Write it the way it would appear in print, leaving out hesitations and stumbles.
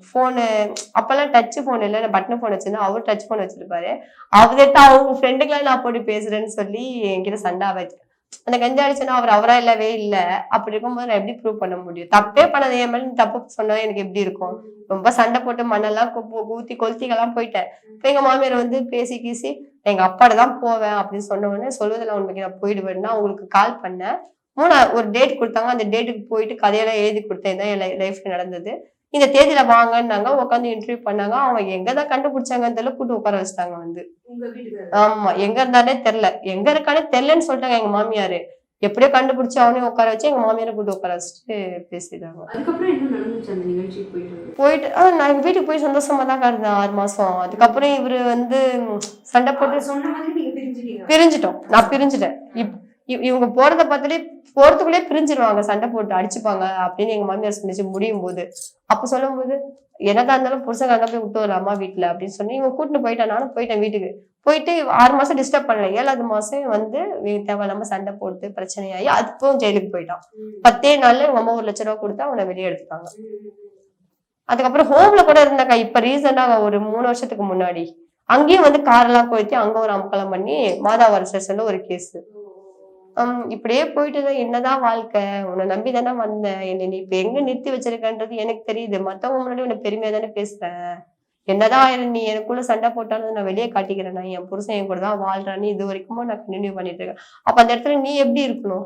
போனு அப்பெல்லாம் touch phone இல்ல button phone வச்சிருந்தா அவர் டச் போன் வச்சிருப்பாரு. அவர்கிட்ட அவங்க ஃப்ரெண்டுக்கெல்லாம் நான் போட்டு பேசுறேன்னு சொல்லி என்கிட்ட சண்டை ஆச்சு. அந்த கஞ்சா அடிச்சனா அவர் அவரா இல்லவே இல்ல. அப்படி இருக்கும்போது நான் எப்படி ப்ரூவ் பண்ண முடியும்? தப்பே பண்ணது என் மேல தப்பு சொன்னா எனக்கு எப்படி இருக்கும்? ரொம்ப சண்டை போட்டு மண்ணெல்லாம் ஊத்தி கொளுத்திக்கெல்லாம் போயிட்டேன். இப்ப எங்க மாமியார் வந்து பேசி கீசி எங்க அப்பாட்ட தான் போவேன் அப்படின்னு சொன்ன உடனே சொல்வதில்ல உண்மைக்கு நான் போயிடுவேன்னா அவங்களுக்கு கால் பண்ணேன். ஒரு டேட் குடுத்தாங்க. அந்த டேட்டுக்கு போயிட்டு கதையெல்லாம் எழுதி குடுத்தேன். இதான் என் லைஃப்ல நடந்தது. இந்த தேதியில வாங்கன்னாங்க. உட்காந்து இன்டர்வியூ பண்ணாங்க. அவங்க எங்கதான் கண்டுபிடிச்சாங்கன்னு தெரியல. கூட்டு உட்கார வச்சுட்டாங்க வந்து. ஆமா. எங்க இருந்தானே தெரியல. எங்க இருக்கானே தெரியலன்னு சொல்லிட்டாங்க எங்க மாமியாரு. எப்படியோ கண்டுபிடிச்சு அவனையும் உட்கார வச்சு எங்க மாமியாரை கூட்டு உட்கார வச்சுட்டு பேசிட்டாங்க. அதுக்கப்புறம் என்ன நடந்துச்சு அந்த நிகழ்ச்சிக்கு போயிட்டு? போயிட்டு நான் எங்க வீட்டுக்கு போய் சந்தோஷமா தான் இருந்தேன் 6 மாசம். அதுக்கப்புறம் இவரு வந்து சண்டை போட்டு சொன்ன மாதிரி நீங்க பிரிஞ்சுட்டீங்க. பிரிஞ்சுட்டோம். நான் பிரிஞ்சுட்டேன். இவங்க போறத பார்த்துட்டு போறதுக்குள்ளே பிரிஞ்சிருவாங்க, சண்டை போட்டு அடிச்சுப்பாங்க அப்படின்னு எங்க மாமியார் சொன்னிச்சு முடியும் போது. அப்ப சொல்லும் போது என்னதான் இருந்தாலும் புருஷங்க போய் விட்டு வரலாமா வீட்டுல அப்படின்னு சொல்லி இவங்க கூட்டிட்டு போயிட்டேன். நானும் போயிட்டேன் வீட்டுக்கு. போயிட்டு 6 மாசம் டிஸ்டர்ப் பண்ணல. 7வது மாசம் வந்து தேவையில்லாம சண்டை போட்டு பிரச்சனையாகி அதுக்கும் ஜெயிலுக்கு போயிட்டான். 10 நாள்ல உங்க அம்மா 1 லட்சம் ரூபாய் கொடுத்து அவனை வெளியே எடுத்துட்டாங்க. அதுக்கப்புறம் ஹோம்ல கூட இருந்தாக்கா. இப்ப ரீசெண்டா ஒரு 3 வருஷத்துக்கு முன்னாடி அங்கேயும் வந்து காரெல்லாம் போயிட்டு அங்க ஒரு அமக்கலம் பண்ணி மாதாவரம் ஸ்டேஷன்ல ஒரு கேஸ். இப்படியே போயிட்டு என்னதான் வாழ்க்கை, உன்னை நம்பிதானே வந்தேன், என்னை நீ இப்ப எங்க நிறுத்தி வச்சிருக்கன்றது எனக்கு தெரியுது. மத்தவங்க முன்னாடி உன்னை பெருமையா தானே பேசுறேன். என்னதான் நீ எனக்குள்ள சண்டை போட்டாலும் நான் வெளியே காட்டிக்கிறேன். என் புருஷன் என் கூட தான் வாழ்றான்னு இது வரைக்கும் நான் கண்டினியூ பண்ணிட்டு இருக்கேன். அப்ப அந்த இடத்துல நீ எப்படி இருக்கணும்?